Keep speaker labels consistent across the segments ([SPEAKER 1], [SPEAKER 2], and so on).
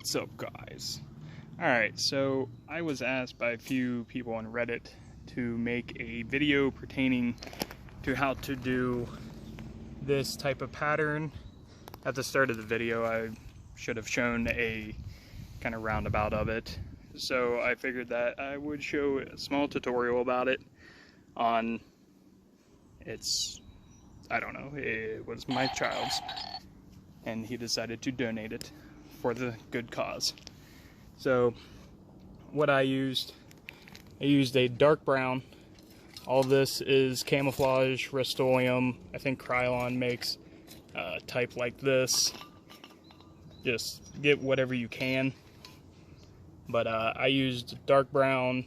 [SPEAKER 1] What's up, guys? Alright, so I was asked by a few people on Reddit to make a video pertaining to how to do this type of pattern. At the start of the video, I should have shown a kind of roundabout of it. So I figured that I would show a small tutorial about it on I don't know, it was my child's, and he decided to donate it for the good cause. So what I used a dark brown. All this is camouflage, Rust-Oleum. I think Krylon makes a type like this. Just get whatever you can. But I used dark brown,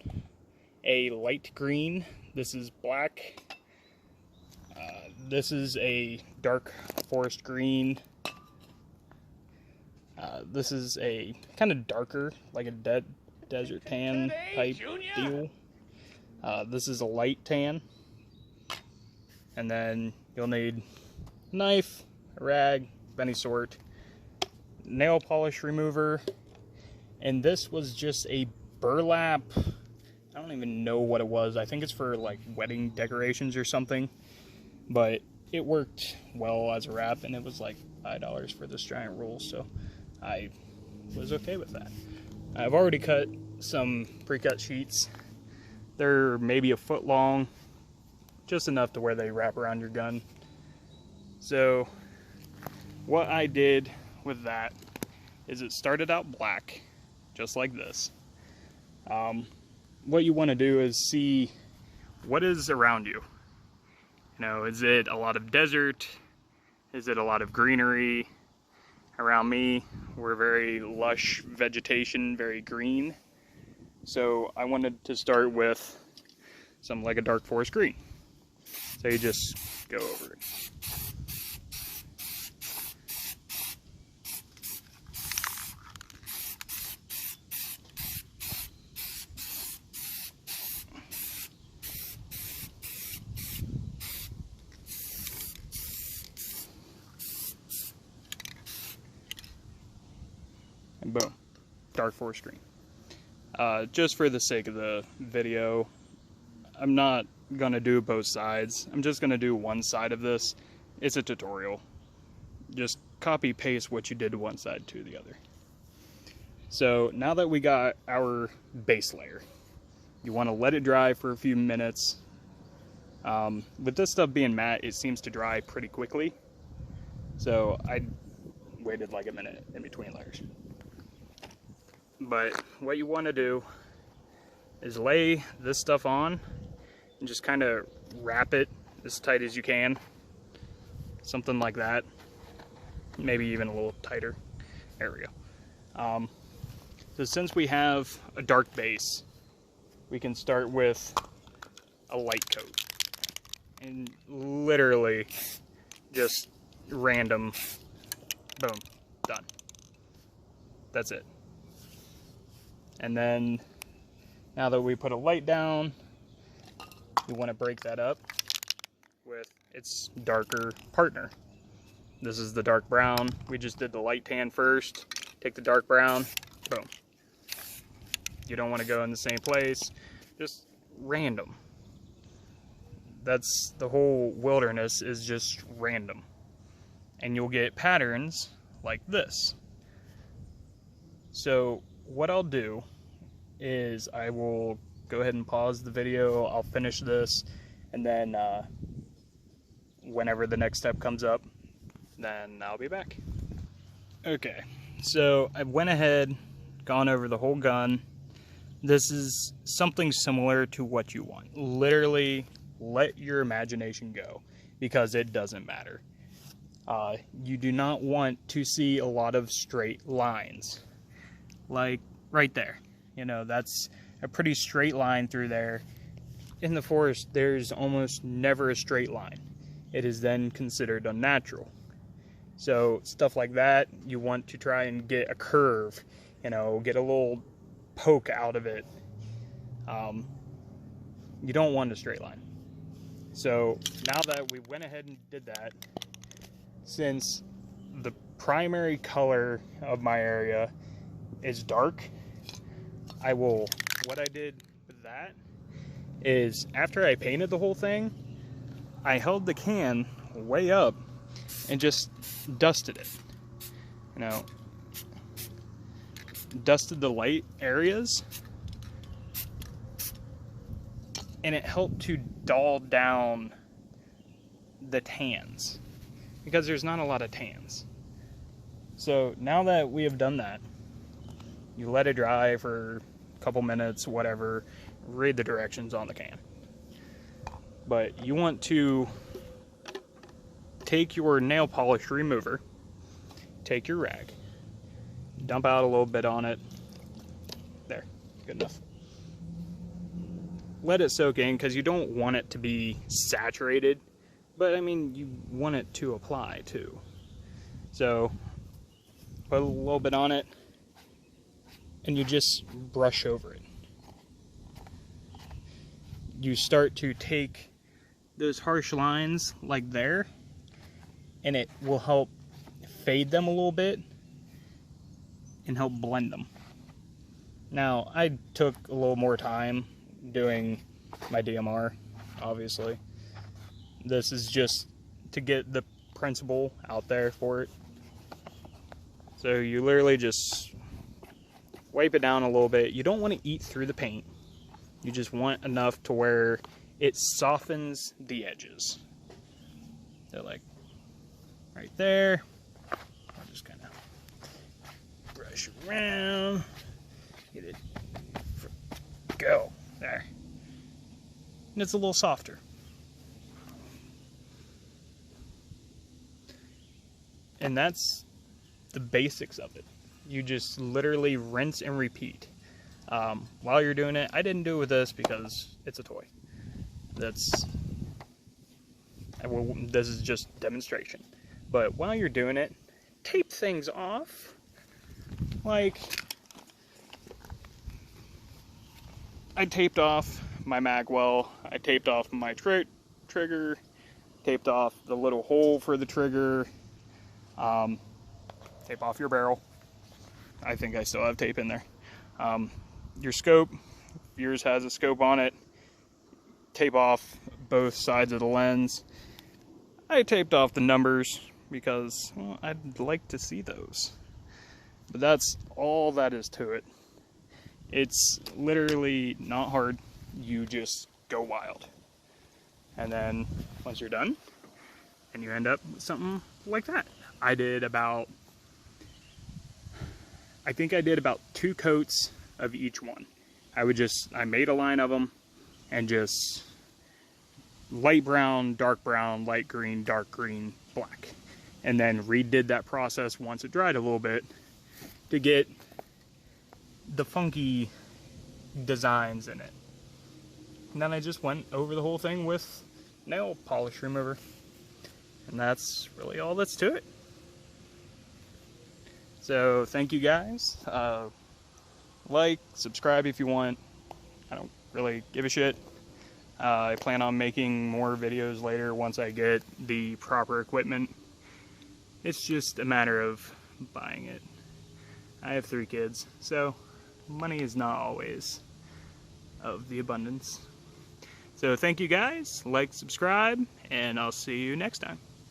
[SPEAKER 1] a light green. This is black. This is a dark forest green. This is a kind of darker, like a desert tan type deal. This is a light tan. And then you'll need a knife, a rag of any sort, nail polish remover, and this was just a burlap. I don't even know what it was. I think it's for like wedding decorations or something, but it worked well as a wrap, and it was like $5 for this giant roll, so I was okay with that. I've already cut some pre-cut sheets. They're maybe a foot long, just enough to where they wrap around your gun. So what I did with that is it started out black, just like this. What you want to do is see what is around you. You know, is it a lot of desert? Is it a lot of greenery? Around me, we're very lush vegetation, very green. So I wanted to start with something like a dark forest green. So you just go over it. And boom, dark forest green. Just for the sake of the video, I'm not gonna do both sides. I'm just gonna do one side of this. It's a tutorial. Just copy paste what you did to one side to the other. So now that we got our base layer, you want to let it dry for a few minutes. With this stuff being matte, it seems to dry pretty quickly. So I waited like a minute in between layers. But what you want to do is lay this stuff on and just kind of wrap it as tight as you can. Something like that. Maybe even a little tighter. There we go. So since we have a dark base, we can start with a light coat. And literally just random, boom, done. That's it. And then, now that we put a light down, you want to break that up with its darker partner. This is the dark brown. We just did the light tan first. Take the dark brown, boom. You don't want to go in the same place, just random. That's the whole wilderness, is just random. And you'll get patterns like this. So what I'll do is I will go ahead and pause the video. I'll finish this, and then whenever the next step comes up, then I'll be back. Okay, so I went ahead, gone over the whole gun. This is something similar to what you want. Literally, let your imagination go, because it doesn't matter. You do not want to see a lot of straight lines. Like right there, you know, that's a pretty straight line through there. In the forest, there's almost never a straight line. It is then considered unnatural. So stuff like that, you want to try and get a curve, you know, get a little poke out of it. You don't want a straight line. So now that we went ahead and did that, since the primary color of my area is dark, what I did with that is after I painted the whole thing, I held the can way up and just dusted it. You know, dusted the light areas, and it helped to dull down the tans, because there's not a lot of tans. So now that we have done that, you let it dry for a couple minutes, whatever, read the directions on the can. But you want to take your nail polish remover, take your rag, dump out a little bit on it. There, good enough. Let it soak in, because you don't want it to be saturated, but I mean, you want it to apply too. So put a little bit on it, and you just brush over it. You start to take those harsh lines like there, and it will help fade them a little bit and help blend them. Now, I took a little more time doing my DMR, obviously. This is just to get the principle out there for it. So you literally just wipe it down a little bit. You don't want to eat through the paint. You just want enough to where it softens the edges. So like right there. I'll just kind of brush around. Get it. Go. There. And it's a little softer. And that's the basics of it. You just literally rinse and repeat. While you're doing it, I didn't do it with this because it's a toy. This is just demonstration. But while you're doing it, tape things off. Like, I taped off my mag well, I taped off my trigger, taped off the little hole for the trigger, tape off your barrel. I think I still have tape in there. Your scope, if yours has a scope on it, tape off both sides of the lens. I taped off the numbers because, well, I'd like to see those. But that's all that is to it. It's literally not hard. You just go wild. And then once you're done, and you end up with something like that. I think I did about 2 coats of each one. I made a line of them and just light brown, dark brown, light green, dark green, black. And then redid that process once it dried a little bit to get the funky designs in it. And then I just went over the whole thing with nail polish remover. And that's really all that's to it. So thank you guys. Like, subscribe if you want. I don't really give a shit. I plan on making more videos later once I get the proper equipment. It's just a matter of buying it. I have 3 kids, so money is not always of the abundance. So thank you guys. Like, subscribe, and I'll see you next time.